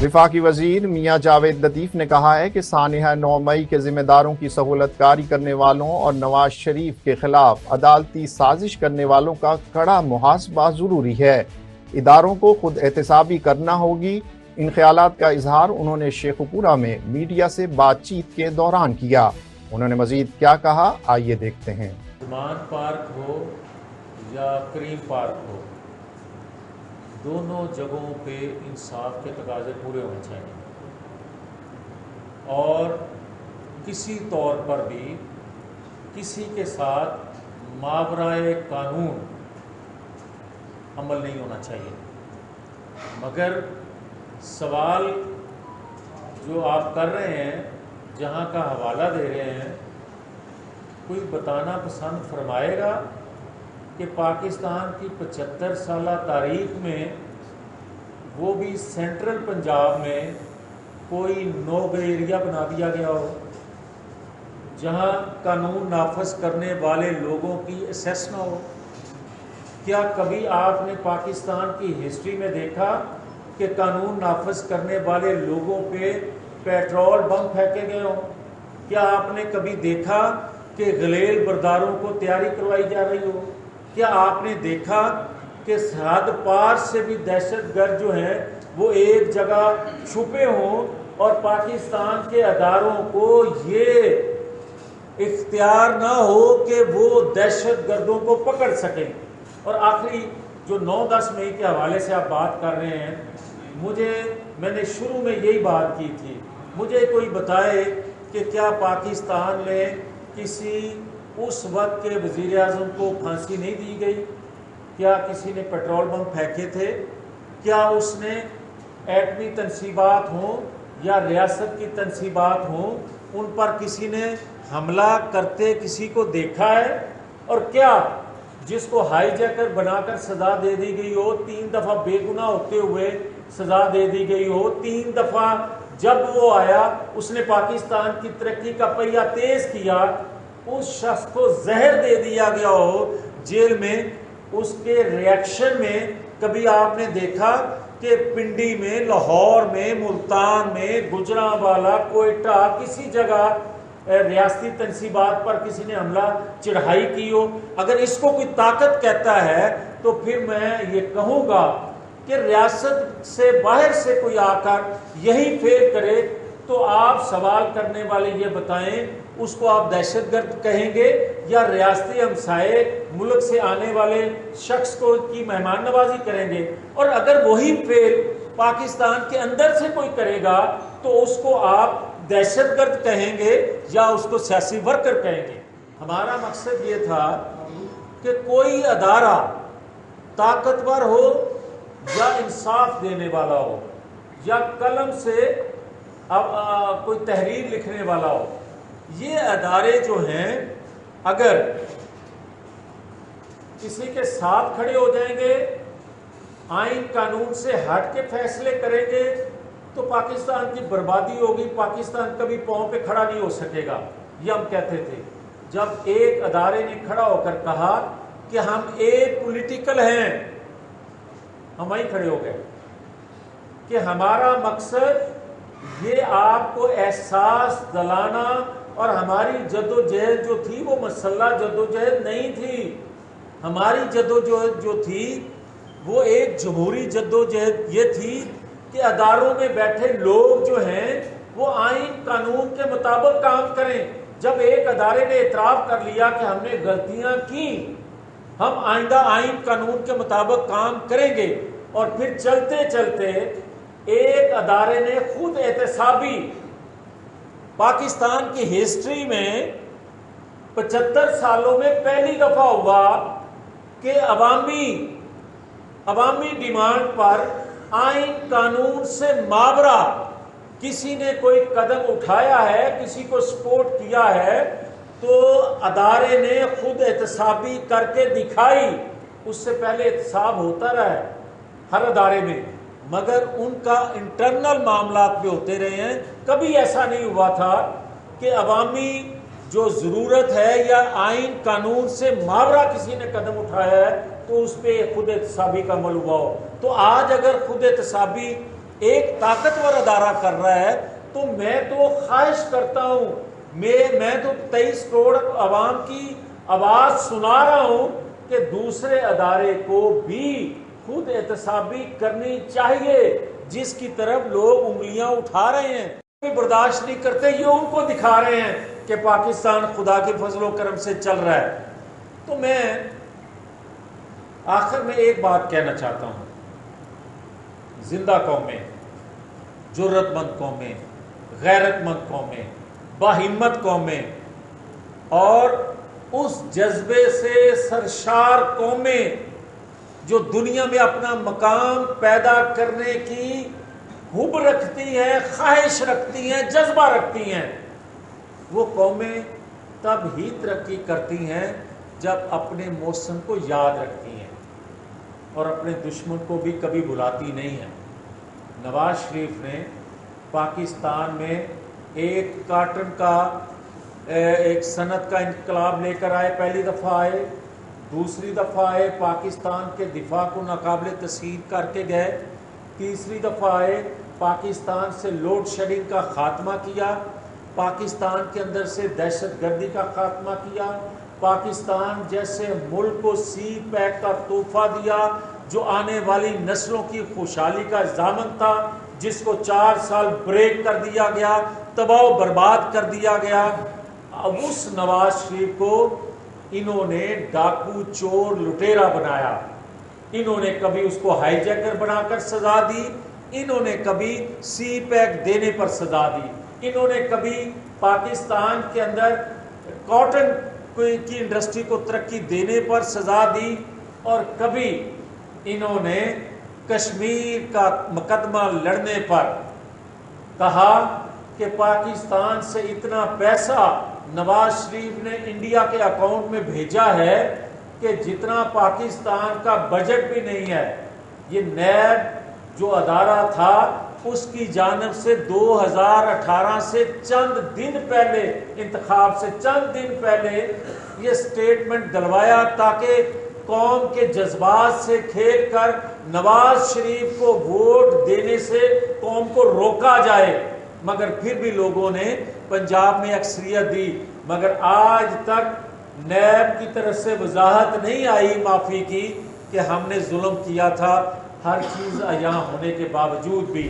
वफाकी वजीर मियां जावेद लतीफ़ ने कहा है कि सानिया 9 मई के जिम्मेदारों की सहूलत कारी करने वालों और नवाज शरीफ के खिलाफ अदालती साजिश करने वालों का कड़ा मुहासबा ज़रूरी है। इदारों को खुद एहतसाबी करना होगी। इन ख्यालात का इजहार उन्होंने शेखुपुरा में मीडिया से बातचीत के दौरान किया। उन्होंने मजीद क्या कहा, आइए देखते हैं। मान पार्क हो या क्रीम पार्क हो, दोनों जगहों पे इंसाफ के तकाजे पूरे होने चाहिए और किसी तौर पर भी किसी के साथ मावराए कानून अमल नहीं होना चाहिए। मगर सवाल जो आप कर रहे हैं, जहां का हवाला दे रहे हैं, कोई बताना पसंद फरमाएगा कि पाकिस्तान की 75 साला तारीख में वो भी सेंट्रल पंजाब में कोई नो गो एरिया बना दिया गया हो जहां कानून नाफज करने वाले लोगों की एसेस ना हो? क्या कभी आपने पाकिस्तान की हिस्ट्री में देखा कि कानून नाफज करने वाले लोगों पे पेट्रोल बम फेंके गए हों? क्या आपने कभी देखा कि गलेल बरदारों को तैयारी करवाई जा रही हो? क्या आपने देखा कि सरहद पार से भी दहशतगर्द जो हैं वो एक जगह छुपे हों और पाकिस्तान के अदारों को ये इख्तियार ना हो कि वो दहशतगर्दों को पकड़ सकें? और आखिरी जो 9-10 मई के हवाले से आप बात कर रहे हैं, मैंने शुरू में यही बात की थी, मुझे कोई बताए कि क्या पाकिस्तान में किसी उस वक्त के वज़ीर आज़म को फांसी नहीं दी गई? क्या किसी ने पेट्रोल बम फेंके थे? क्या उसने एटमी तनसीबात हों या रियासत की तनसीबात हों, उन पर किसी ने हमला करते किसी को देखा है? और क्या जिसको हाईजैकर बनाकर सज़ा दे दी गई हो, 3 दफ़ा बेगुनाह होते हुए सज़ा दे दी गई हो, 3 दफ़ा जब वो आया उसने पाकिस्तान की तरक्की का पहिया तेज़ किया, उस शख्स को जहर दे दिया गया हो जेल में, उसके रिएक्शन में कभी आपने देखा कि पिंडी में, लाहौर में, मुल्तान में, गुजरांवाला, कोयटा, किसी जगह रियासती तनसीबात पर किसी ने हमला चढ़ाई की हो? अगर इसको कोई ताकत कहता है तो फिर मैं ये कहूँगा कि रियासत से बाहर से कोई आकर यही फेल करे तो आप सवाल करने वाले ये बताएं, उसको आप दहशतगर्द कहेंगे या रियासती हमसाए मुल्क से आने वाले शख्स को की मेहमान नवाजी करेंगे? और अगर वही फेल पाकिस्तान के अंदर से कोई करेगा तो उसको आप दहशतगर्द कहेंगे या उसको सियासी वर्कर कहेंगे? हमारा मकसद ये था कि कोई अदारा ताकतवर हो या इंसाफ देने वाला हो या कलम से कोई तहरीर लिखने वाला हो, ये अदारे जो हैं अगर किसी के साथ खड़े हो जाएंगे, आइन कानून से हट के फैसले करेंगे तो पाकिस्तान की बर्बादी होगी। पाकिस्तान कभी पांव पे खड़ा नहीं हो सकेगा। ये हम कहते थे जब एक अदारे ने खड़ा होकर कहा कि हम एक पॉलिटिकल हैं, हम वहीं खड़े हो गए कि हमारा मकसद ये आपको एहसास दिलाना, और हमारी जद्दोजहद जो थी वो मसल्ला जद्दोजहद नहीं थी। हमारी जद्दोजहद जो थी वो एक जमहूरी जद्दोजहद ये थी कि अदारों में बैठे लोग जो हैं वो आइन कानून के मुताबिक काम करें। जब एक अदारे ने इतराफ़ कर लिया कि हमने गलतियां की, हम आइंदा आइन कानून के मुताबिक काम करेंगे, और फिर चलते चलते एक अदारे ने खुद एहतसाबी पाकिस्तान की हिस्ट्री में 75 सालों में पहली दफा हुआ कि अवामी डिमांड पर आइन कानून से मावरा किसी ने कोई कदम उठाया है, किसी को सपोर्ट किया है, तो अदारे ने खुद एहतसाबी करके दिखाई। उससे पहले एहतसाब होता रहा है हर अदारे में, मगर उनका इंटरनल मामला भी होते रहे हैं। कभी ऐसा नहीं हुआ था कि अवामी जो ज़रूरत है या आइन कानून से मावरा किसी ने कदम उठाया है तो उस पर खुद एहतसाबी का अमल हुआ हो। तो आज अगर खुद एहतसाबी ایک طاقتور ادارہ کر رہا ہے تو میں تو خواہش کرتا ہوں، میں تو 23 کروڑ عوام کی آواز سنا رہا ہوں کہ دوسرے ادارے کو بھی خود احتسابی کرنی چاہیے، جس کی طرف لوگ انگلیاں اٹھا رہے ہیں برداشت نہیں کرتے، یہ ان کو دکھا رہے ہیں کہ پاکستان خدا کے فضل و کرم سے چل رہا ہے۔ تو میں آخر میں ایک بات کہنا چاہتا ہوں، زندہ قومیں، جرت مند قومیں، غیرت مند قومیں، باہمت قومیں اور اس جذبے سے سرشار قومیں جو دنیا میں اپنا مقام پیدا کرنے کی حب رکھتی ہیں، خواہش رکھتی ہیں، جذبہ رکھتی ہیں، وہ قومیں تب ہی ترقی کرتی ہیں جب اپنے موسم کو یاد رکھتی ہیں اور اپنے دشمن کو بھی کبھی بھلاتی نہیں ہیں۔ نواز شریف نے پاکستان میں ایک کاٹن کا ایک صنعت کا انقلاب لے کر آئے، پہلی دفعہ آئے، دوسری دفعہ آئے پاکستان کے دفاع کو ناقابل تسخیر کر کے گئے، تیسری دفعہ آئے پاکستان سے لوڈ شیڈنگ کا خاتمہ کیا، پاکستان کے اندر سے دہشت گردی کا خاتمہ کیا، پاکستان جیسے ملک کو سی پیک کا تحفہ دیا جو آنے والی نسلوں کی خوشحالی کا ضامن تھا، جس کو 4 سال بریک کر دیا گیا، تباہ و برباد کر دیا گیا۔ اب اس نواز شریف کو انہوں نے ڈاکو، چور، لٹیرا بنایا، انہوں نے کبھی اس کو ہائی جیکر بنا کر سزا دی، انہوں نے کبھی سی پیک دینے پر سزا دی، انہوں نے کبھی پاکستان کے اندر کاٹن کی انڈسٹری کو ترقی دینے پر سزا دی، اور کبھی انہوں نے کشمیر کا مقدمہ لڑنے پر کہا کہ پاکستان سے اتنا پیسہ نواز شریف نے انڈیا کے اکاؤنٹ میں بھیجا ہے کہ جتنا پاکستان کا بجٹ بھی نہیں ہے۔ یہ نیب جو ادارہ تھا اس کی جانب سے 2018 سے چند دن پہلے، انتخاب سے چند دن پہلے یہ سٹیٹمنٹ دلوایا تاکہ قوم کے جذبات سے کھیل کر نواز شریف کو ووٹ دینے سے قوم کو روکا جائے، مگر پھر بھی لوگوں نے پنجاب میں اکثریت دی، مگر آج تک نیب کی طرف سے وضاحت نہیں آئی معافی کی کہ ہم نے ظلم کیا تھا، ہر چیز عیاں ہونے کے باوجود بھی۔